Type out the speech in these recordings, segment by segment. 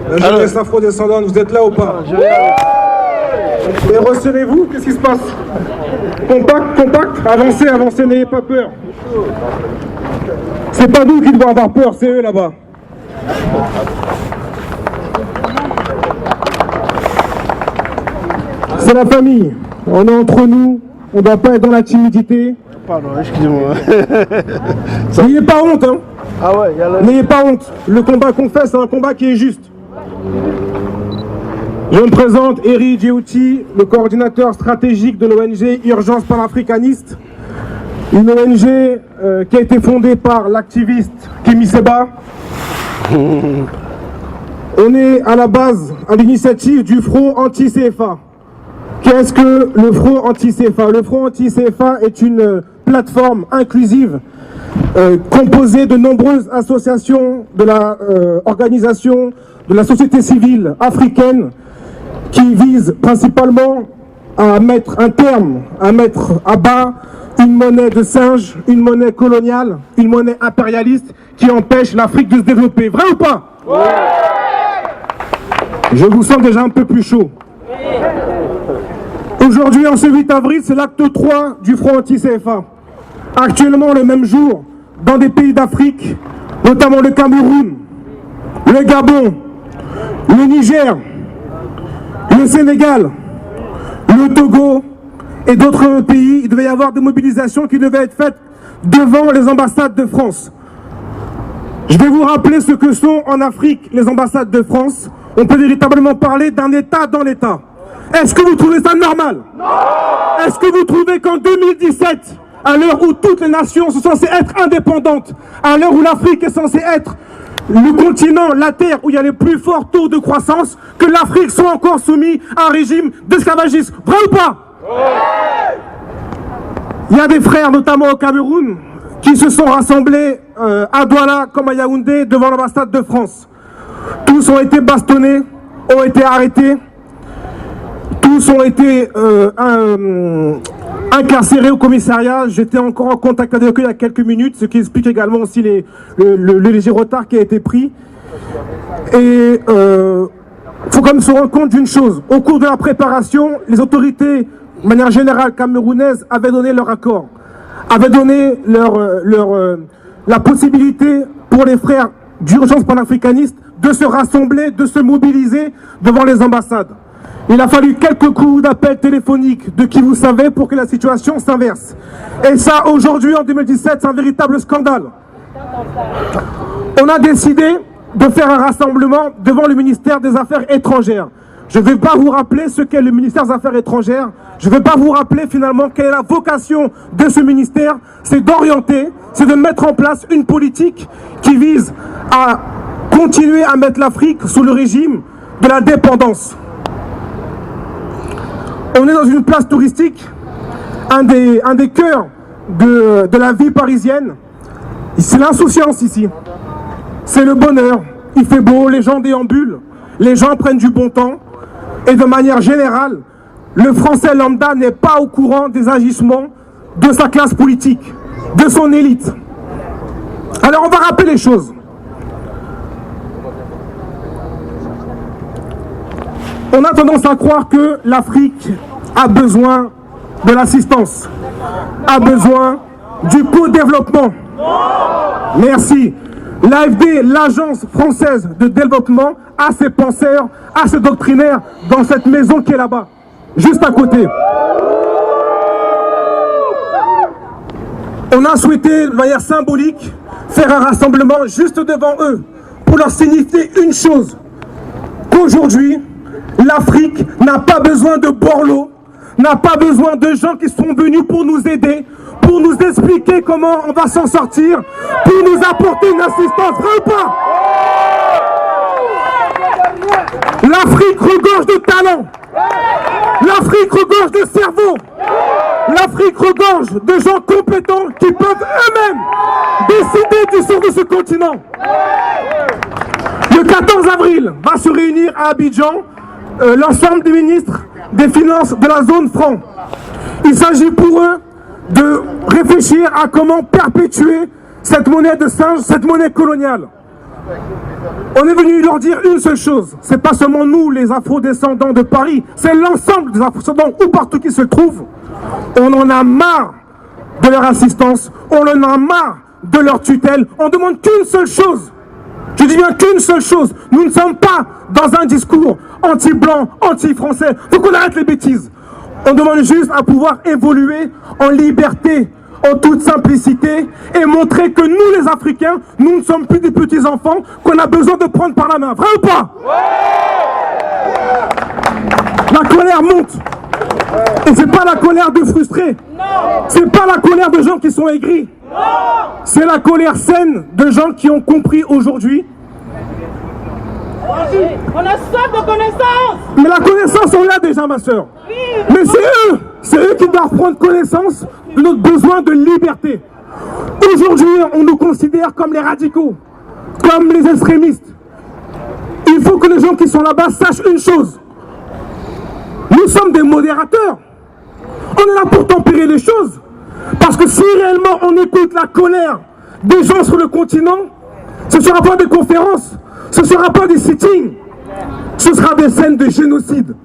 La jeunesse afro-descendante, vous êtes là ou pas? Et resserrez-vous, qu'est-ce qui se passe? Compact, compact, avancez, avancez, n'ayez pas peur. C'est pas nous qui devons avoir peur, c'est eux là-bas. C'est la famille, on est entre nous, on ne doit pas être dans la timidité. Pardon, excusez-moi. N'ayez pas honte, hein. Ah ouais, N'ayez pas honte, le combat qu'on fait, c'est un combat qui est juste. Je me présente, Eri Djewuti, le coordinateur stratégique de l'ONG Urgence panafricaniste, une ONG qui a été fondée par l'activiste Kémy Séba. On est à la base, à l'initiative du Front anti-CFA. Qu'est-ce que le Front anti-CFA? Le Front anti-CFA est une plateforme inclusive composée de nombreuses associations de la organisation de la société civile africaine qui vise principalement à mettre un terme, à mettre à bas une monnaie de singe, une monnaie coloniale, une monnaie impérialiste qui empêche l'Afrique de se développer. Vrai ou pas? Ouais. Je vous sens déjà un peu plus chaud. Aujourd'hui, en ce 8 avril, c'est l'acte 3 du Front anti-CFA. Actuellement, le même jour, dans des pays d'Afrique, notamment le Cameroun, le Gabon, le Niger, le Sénégal, le Togo et d'autres pays, il devait y avoir des mobilisations qui devaient être faites devant les ambassades de France. Je vais vous rappeler ce que sont en Afrique les ambassades de France. On peut véritablement parler d'un État dans l'État. Est-ce que vous trouvez ça normal? Non. Est-ce que vous trouvez qu'en 2017, à l'heure où toutes les nations sont censées être indépendantes, à l'heure où l'Afrique est censée être le continent, la terre où il y a les plus forts taux de croissance, que l'Afrique soit encore soumise à un régime d'esclavagisme? Vrai ou pas? Ouais. Il y a des frères, notamment au Cameroun, qui se sont rassemblés à Douala comme à Yaoundé devant l'ambassade de France. Tous ont été bastonnés, ont été arrêtés. Tous ont été incarcérés au commissariat. J'étais encore en contact avec eux il y a quelques minutes, ce qui explique également aussi le léger retard qui a été pris. Et faut quand même se rendre compte d'une chose. Au cours de la préparation, les autorités, de manière générale camerounaises, avaient donné leur accord, avaient donné la possibilité pour les frères d'urgence panafricaniste de se rassembler, de se mobiliser devant les ambassades. Il a fallu quelques coups d'appel téléphoniques de qui vous savez pour que la situation s'inverse. Et ça, aujourd'hui, en 2017, c'est un véritable scandale. On a décidé de faire un rassemblement devant le ministère des Affaires étrangères. Je ne vais pas vous rappeler ce qu'est le ministère des Affaires étrangères. Je ne vais pas vous rappeler finalement quelle est la vocation de ce ministère. C'est d'orienter, c'est de mettre en place une politique qui vise à continuer à mettre l'Afrique sous le régime de la dépendance. On est dans une place touristique, un des cœurs de la vie parisienne. C'est l'insouciance ici. C'est le bonheur. Il fait beau, les gens déambulent, les gens prennent du bon temps. Et de manière générale, le Français lambda n'est pas au courant des agissements de sa classe politique, de son élite. Alors on va rappeler les choses. On a tendance à croire que l'Afrique a besoin de l'assistance, a besoin du co-développement. Merci. L'AFD, l'Agence française de développement, a ses penseurs, a ses doctrinaires dans cette maison qui est là-bas, juste à côté. On a souhaité, de manière symbolique, faire un rassemblement juste devant eux, pour leur signifier une chose, qu'aujourd'hui, l'Afrique n'a pas besoin de borlots, n'a pas besoin de gens qui sont venus pour nous aider, pour nous expliquer comment on va s'en sortir, pour nous apporter une assistance. Vrai ou pas? L'Afrique regorge de talent, l'Afrique regorge de cerveau, l'Afrique regorge de gens compétents qui peuvent eux-mêmes décider du sort de ce continent. Le 14 avril va se réunir à Abidjan l'ensemble des ministres des Finances de la zone franc. Il s'agit pour eux de réfléchir à comment perpétuer cette monnaie de singe, cette monnaie coloniale. On est venu leur dire une seule chose, c'est pas seulement nous les afro-descendants de Paris, c'est l'ensemble des afro-descendants où partout qu'ils se trouvent. On en a marre de leur assistance, on en a marre de leur tutelle, on demande qu'une seule chose. Je dis bien qu'une seule chose, nous ne sommes pas dans un discours anti-blanc, anti-français, il faut qu'on arrête les bêtises. On demande juste à pouvoir évoluer en liberté, en toute simplicité, et montrer que nous les Africains, nous ne sommes plus des petits enfants qu'on a besoin de prendre par la main. Vrai ou pas? La colère monte. Et c'est pas la colère de frustrés. C'est pas la colère de gens qui sont aigris. C'est la colère saine de gens qui ont compris aujourd'hui. On a soif de connaissance. Mais la connaissance, on l'a déjà, ma soeur. Mais c'est eux qui doivent prendre connaissance de notre besoin de liberté. Aujourd'hui, on nous considère comme les radicaux, comme les extrémistes. Il faut que les gens qui sont là-bas sachent une chose. Nous sommes des modérateurs. On est là pour tempérer les choses. Parce que si réellement on écoute la colère des gens sur le continent, ce ne sera pas des conférences, ce ne sera pas des sittings, ce sera des scènes de génocide.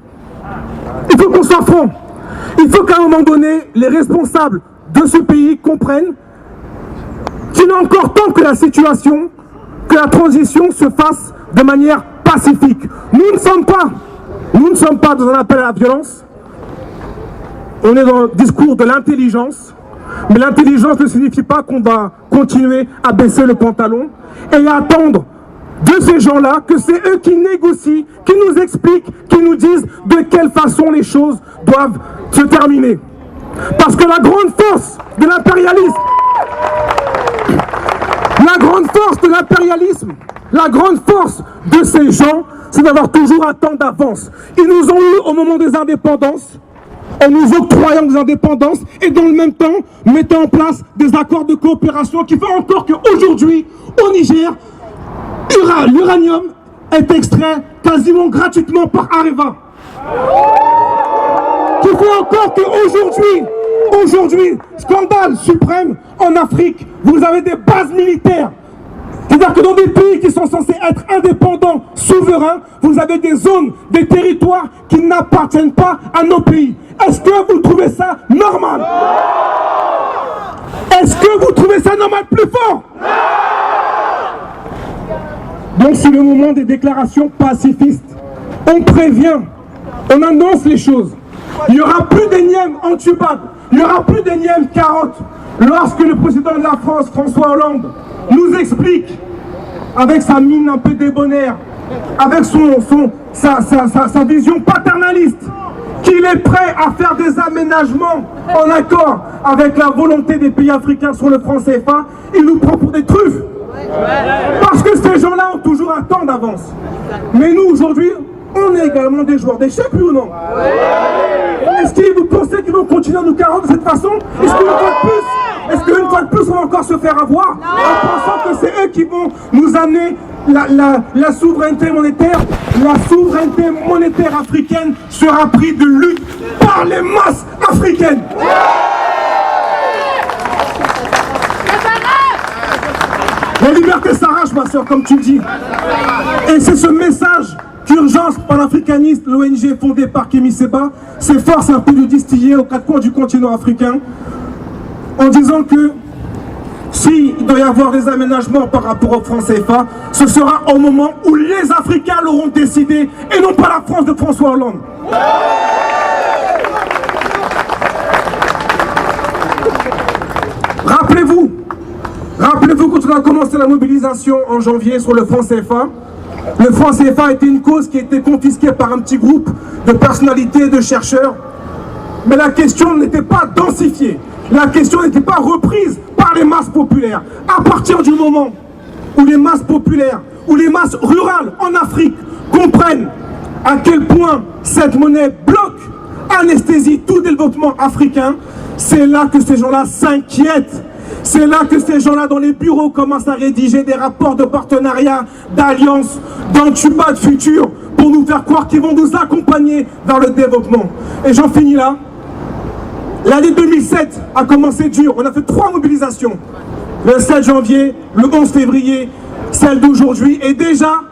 Il faut qu'on soit franc. Il faut qu'à un moment donné, les responsables de ce pays comprennent qu'il est encore temps que la situation, que la transition se fasse de manière pacifique. Nous ne sommes pas dans un appel à la violence. On est dans le discours de l'intelligence. Mais l'intelligence ne signifie pas qu'on va continuer à baisser le pantalon et attendre de ces gens-là que c'est eux qui négocient, qui nous expliquent, qui nous disent de quelle façon les choses doivent se terminer. Parce que la grande force de l'impérialisme, la grande force de ces gens, c'est d'avoir toujours un temps d'avance. Ils nous ont eu au moment des indépendances, en nous octroyant des indépendances et dans le même temps mettant en place des accords de coopération qui font encore qu'aujourd'hui, au Niger, l'uranium est extrait quasiment gratuitement par Areva. Qui fait encore qu'aujourd'hui, scandale suprême en Afrique, vous avez des bases militaires. C'est-à-dire que dans des pays qui sont censés être indépendants, souverains, vous avez des zones, des territoires qui n'appartiennent pas à nos pays. Est-ce que vous trouvez ça normal? Est-ce que vous trouvez ça normal? Plus fort? Donc c'est le moment des déclarations pacifistes. On prévient, on annonce les choses. Il n'y aura plus d'énième entubade, il n'y aura plus d'énième carotte. Lorsque le président de la France, François Hollande, nous explique, avec sa mine un peu débonnaire, avec sa vision paternaliste, qu'il est prêt à faire des aménagements en accord avec la volonté des pays africains sur le franc CFA, il nous prend pour des truffes. Parce que ces gens-là ont toujours un temps d'avance. Mais nous, aujourd'hui, on est également des joueurs d'échecs, oui ou non? Est-ce que vous pensez qu'ils vont continuer à nous carotter de cette façon? Est-ce qu'une fois de plus, on va encore se faire avoir en pensant que c'est eux qui vont nous amener la souveraineté monétaire? La souveraineté monétaire africaine sera prise de lutte par les masses africaines. La liberté s'arrache, ma soeur, comme tu le dis. Et c'est ce message qu'Urgence panafricaniste, l'ONG fondée par Kémy Séba, s'efforce un peu de distiller aux quatre coins du continent africain, en disant que s'il doit y avoir des aménagements par rapport au franc CFA, ce sera au moment où les Africains l'auront décidé et non pas la France de François Hollande. Rappelez-vous quand on a commencé la mobilisation en janvier sur le franc CFA, le franc CFA était une cause qui était confisquée par un petit groupe de personnalités et de chercheurs. Mais la question n'était pas densifiée. La question n'était pas reprise par les masses populaires. À partir du moment où les masses populaires, où les masses rurales en Afrique comprennent à quel point cette monnaie bloque, anesthésie tout développement africain, c'est là que ces gens-là s'inquiètent. C'est là que ces gens-là dans les bureaux commencent à rédiger des rapports de partenariat, d'alliance, d'entubade future pour nous faire croire qu'ils vont nous accompagner dans le développement. Et j'en finis là. L'année 2007 a commencé dur. On a fait 3 mobilisations. Le 7 janvier, le 11 février, celle d'aujourd'hui. Et déjà,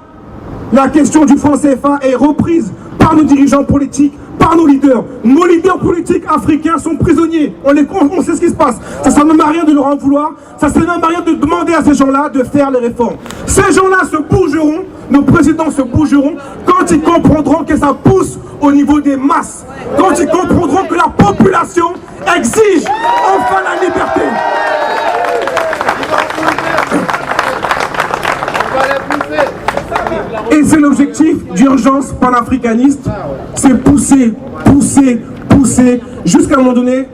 la question du franc CFA est reprise par nos dirigeants politiques, par nos leaders. Nos leaders politiques africains sont prisonniers. On sait ce qui se passe. Ça ne sert même à rien de leur en vouloir. Ça ne sert même à rien de demander à ces gens-là de faire les réformes. Ces gens-là se bougeront, nos présidents se bougeront quand ils comprendront que ça pousse au niveau des masses. Quand ils comprendront que la population exige enfin la liberté. Et c'est l'objectif d'urgence panafricaniste, c'est pousser, jusqu'à un moment donné,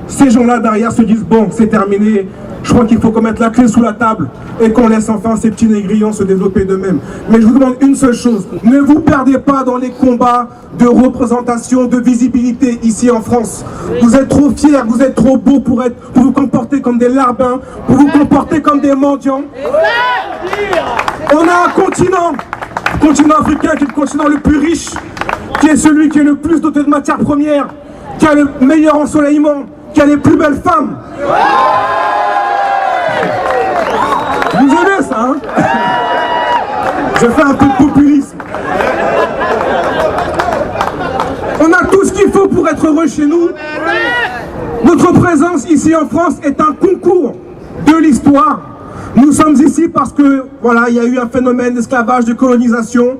ces gens-là derrière se disent bon, c'est terminé, je crois qu'il faut qu'on mette la clé sous la table et qu'on laisse enfin ces petits négrillons se développer d'eux-mêmes. Mais je vous demande une seule chose, ne vous perdez pas dans les combats de représentation, de visibilité ici en France. Vous êtes trop fiers, vous êtes trop beaux pour vous comporter comme des larbins, pour vous comporter comme des mendiants. On a un continent africain qui est le continent le plus riche, qui est celui qui est le plus doté de matières premières, qui a le meilleur ensoleillement, qui a les plus belles femmes. Vous aimez ça, hein? Je fais un peu de populisme. On a tout ce qu'il faut pour être heureux chez nous. Notre présence ici en France est un concours de l'histoire. Nous sommes ici parce que, voilà, il y a eu un phénomène d'esclavage, de colonisation.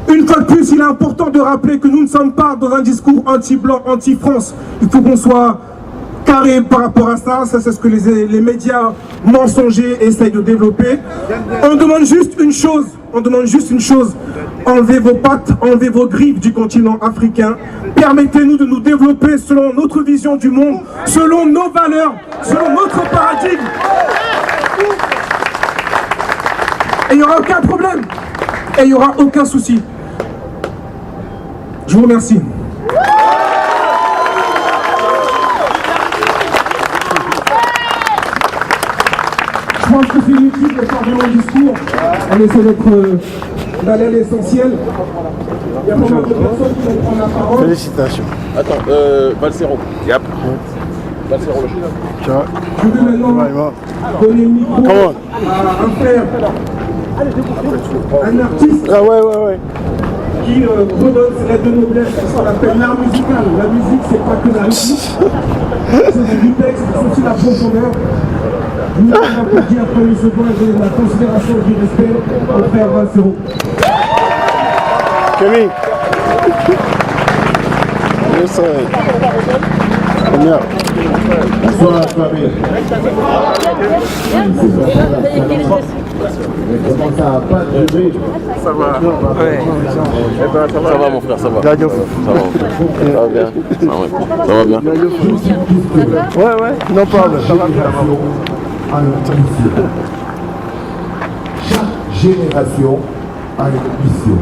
Une fois de plus, il est important de rappeler que nous ne sommes pas dans un discours anti-blanc, anti-France. Il faut qu'on soit carré par rapport à ça. Ça, c'est ce que les médias mensongers essayent de développer. On demande juste une chose. Enlevez vos pattes, enlevez vos griffes du continent africain. Permettez-nous de nous développer selon notre vision du monde, selon nos valeurs, selon notre paradigme. Et il n'y aura aucun problème. Et il n'y aura aucun souci. Je vous remercie. Je pense que c'est inutile de faire de long discours. On essaie d'aller à l'essentiel. Il y a pas mal de personnes qui vont prendre la parole. Félicitations. Attends, Valsero. Yep. Valsero le chien. Ciao. Je vais maintenant donner le micro à un frère, un artiste qui redonne ses lettres de noblesse, ce qu'on appelle l'art musical. La musique, c'est pas que la rythmique, c'est du texte, c'est aussi la profondeur. Je vous applaudis après une seconde et donner la considération du respect au frère Valsero. Camille. Yes, Bonsoir famille. Comment ça va pas durer? Ça va. Ouais. Ça va mon frère, ça va. Ça va bien. Ça va bien. Ouais, non parle. Ça va bien. Chaque génération a une mission.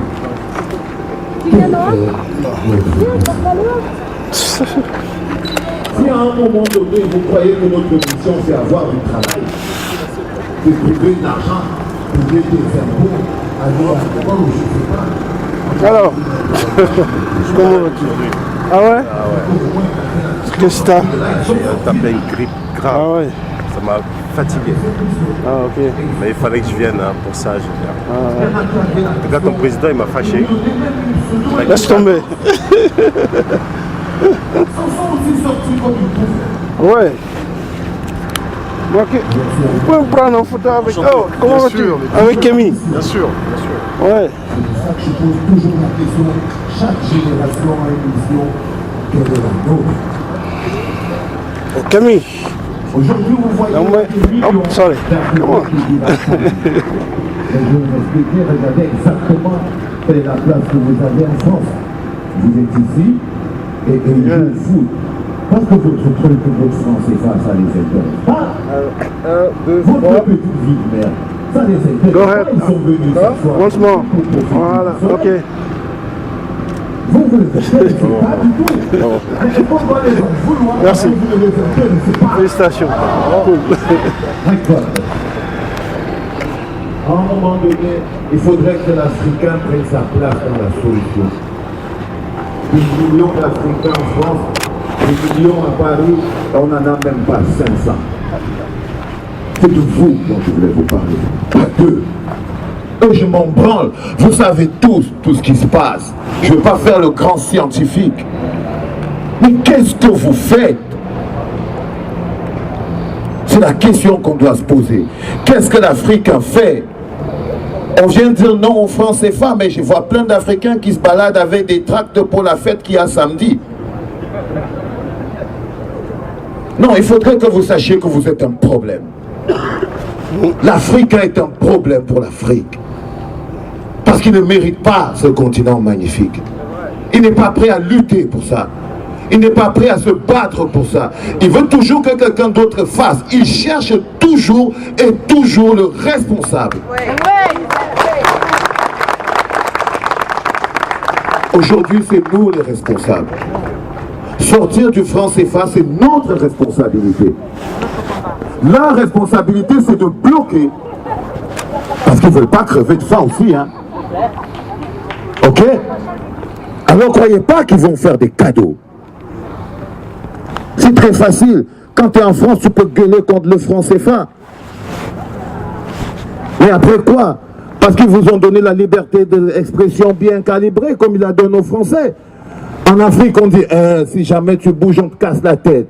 Si à un moment donné vous croyez que notre mission c'est avoir du travail, de trouver de l'argent, de payer des impôts, aller à l'école ou je ne sais pas. Alors, comment vas-tu? Ah ouais? Qu'est-ce que t'as? J'ai tapé une grippe grave. Ah ouais? Ça m'a fatigué. Ah ok. Mais il fallait que je vienne pour ça. Je viens. En tout cas, ton président il m'a fâché. Laisse tomber. Ouais. Moi, vous pouvez me prendre en photo avec... Oh, comment vas-tu? Avec Camille. Bien sûr. Ouais. C'est ça que je pose toujours la question. Chaque génération a une mission. Quelle est la nôtre? Oh, Camille. Aujourd'hui, vous voyez... Non, mais... Oh, sorry. Comment? Je vais vous expliquer, regardez exactement quelle est la place que vous avez en France. Vous êtes ici et ils jouent au foot. Parce que votre truc, votre France, c'est ça les intéresse pas. Votre petite vie de merde, ça les intéresse Go pas. ahead. Ils sont venus ce soir. Once more. Voilà, ok. Vous ne les intéressez pas du tout. Mais pourquoi les vouloir? Merci. Vous ne les intéressez pas. Félicitations. Cool. D'accord. À un moment donné, il faudrait que l'Africain prenne sa place dans la solution. Des millions d'Africains en France, des millions à Paris, on n'en a même pas 500. C'est de vous dont je voulais vous parler. Pas d'eux. Et je m'en branle. Vous savez tous tout ce qui se passe. Je ne veux pas faire le grand scientifique. Mais qu'est-ce que vous faites? C'est la question qu'on doit se poser. Qu'est-ce que l'Africain fait? On vient de dire non aux francs CFA, mais je vois plein d'Africains qui se baladent avec des tracts pour la fête qu'il y a samedi. Non, il faudrait que vous sachiez que vous êtes un problème. L'Africain est un problème pour l'Afrique. Parce qu'il ne mérite pas ce continent magnifique. Il n'est pas prêt à lutter pour ça. Il n'est pas prêt à se battre pour ça. Il veut toujours que quelqu'un d'autre fasse. Il cherche toujours et toujours le responsable. Aujourd'hui, c'est nous les responsables. Sortir du franc CFA, c'est notre responsabilité. La responsabilité, c'est de bloquer. Parce qu'ils ne veulent pas crever de faim aussi. Hein. Ok? Alors, ne croyez pas qu'ils vont faire des cadeaux. C'est très facile. Quand tu es en France, tu peux gueuler contre le franc CFA. Mais après quoi? Parce qu'ils vous ont donné la liberté d'expression bien calibrée, comme il la donne aux Français. En Afrique, on dit, si jamais tu bouges, on te casse la tête.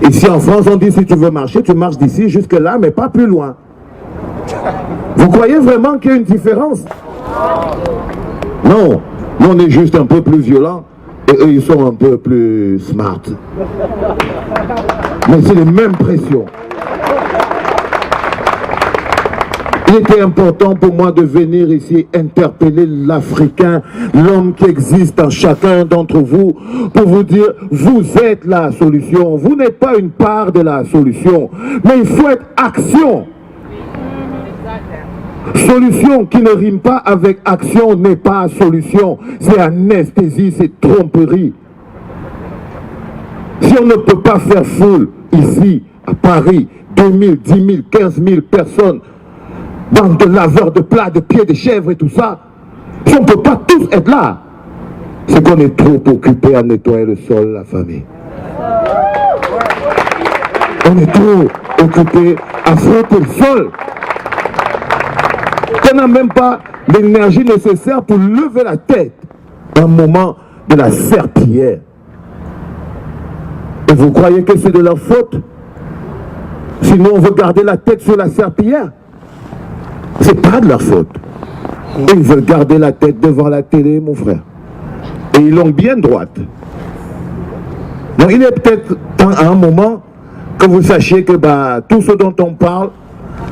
Ici en France, on dit, si tu veux marcher, tu marches d'ici jusque là, mais pas plus loin. Vous croyez vraiment qu'il y a une différence? Non, nous on est juste un peu plus violents, et eux ils sont un peu plus smart. Mais c'est les mêmes pressions. Il était important pour moi de venir ici interpeller l'Africain, l'homme qui existe en chacun d'entre vous, pour vous dire, vous êtes la solution. Vous n'êtes pas une part de la solution, mais il faut être action. Solution qui ne rime pas avec action n'est pas solution. C'est anesthésie, c'est tromperie. Si on ne peut pas faire foule ici, à Paris, 2000, 10 000, 15 000 personnes, bande de laveurs de plats, de pieds de chèvres et tout ça, si on ne peut pas tous être là, c'est qu'on est trop occupé à nettoyer le sol, la famille. On est trop occupé à frotter le sol. On n'a même pas l'énergie nécessaire pour lever la tête un moment de la serpillière. Et vous croyez que c'est de leur faute? Sinon on veut garder la tête sur la serpillière. C'est pas de leur faute. Ils veulent garder la tête devant la télé, mon frère. Et ils l'ont bien droite. Donc il est peut-être temps à un moment que vous sachiez que tout ce dont on parle,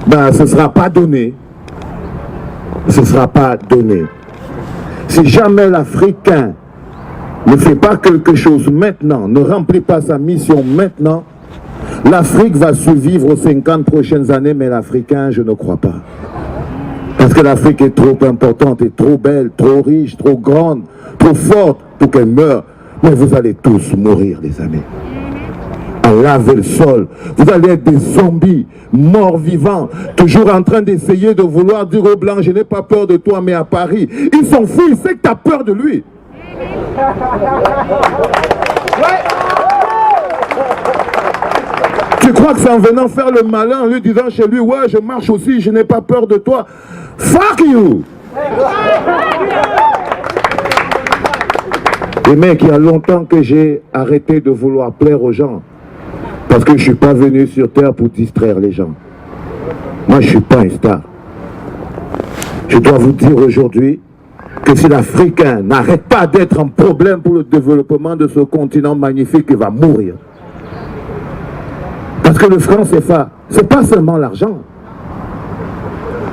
ce ne sera pas donné. Ce ne sera pas donné. Si jamais l'Africain ne fait pas quelque chose maintenant, ne remplit pas sa mission maintenant, l'Afrique va survivre aux 50 prochaines années, mais l'Africain, je ne crois pas. Parce que l'Afrique est trop importante, et trop belle, trop riche, trop grande, trop forte pour qu'elle meure. Mais vous allez tous mourir, les amis. À laver le sol. Vous allez être des zombies, morts vivants, toujours en train d'essayer de vouloir dire aux Blancs, je n'ai pas peur de toi, mais à Paris, il s'en fout, il sait que tu as peur de lui. Tu crois que c'est en venant faire le malin, en lui disant chez lui, ouais, je marche aussi, je n'ai pas peur de toi. Fuck you! Et mec, il y a longtemps que j'ai arrêté de vouloir plaire aux gens. Parce que je ne suis pas venu sur Terre pour distraire les gens. Moi, je ne suis pas un star. Je dois vous dire aujourd'hui que si l'Africain n'arrête pas d'être un problème pour le développement de ce continent magnifique, il va mourir. Parce que le franc CFA, ce n'est pas seulement l'argent.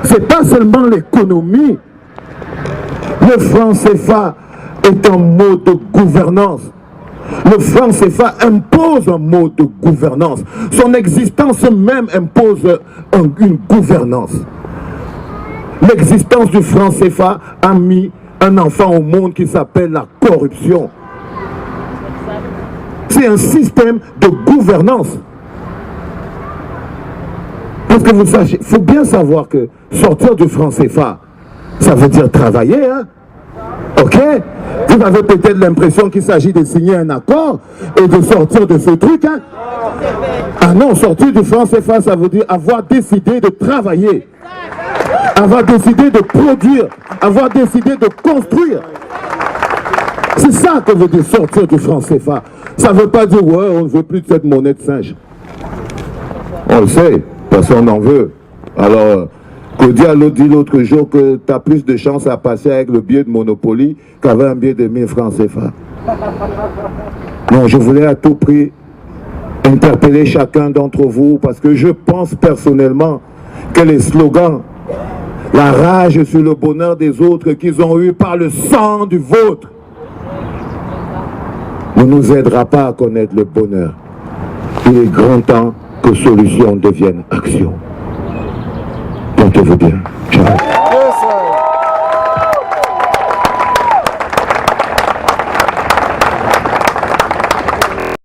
Ce n'est pas seulement l'économie. Le franc CFA est un mode de gouvernance. Le franc CFA impose un mode de gouvernance. Son existence même impose une gouvernance. L'existence du franc CFA a mis un enfant au monde qui s'appelle la corruption. C'est un système de gouvernance. Parce que vous sachez, il faut bien savoir que sortir du franc CFA, ça veut dire travailler, hein? Ok? Vous avez peut-être l'impression qu'il s'agit de signer un accord et de sortir de ce truc, hein? Ah non, sortir du franc CFA, ça veut dire avoir décidé de travailler. avoir décidé de produire, avoir décidé de construire. C'est ça que veut dire sortir du franc CFA. Ça ne veut pas dire, ouais, on ne veut plus de cette monnaie de singe. On le sait, personne n'en veut. Alors, Cody a dit l'autre jour que tu as plus de chance à passer avec le billet de Monopoly qu'avec un billet de 1000 francs CFA. Non, je voulais à tout prix interpeller chacun d'entre vous parce que je pense personnellement que les slogans, la rage sur le bonheur des autres qu'ils ont eu par le sang du vôtre, ne nous aidera pas à connaître le bonheur. Il est grand temps que solution devienne action. Portez-vous bien. Ciao.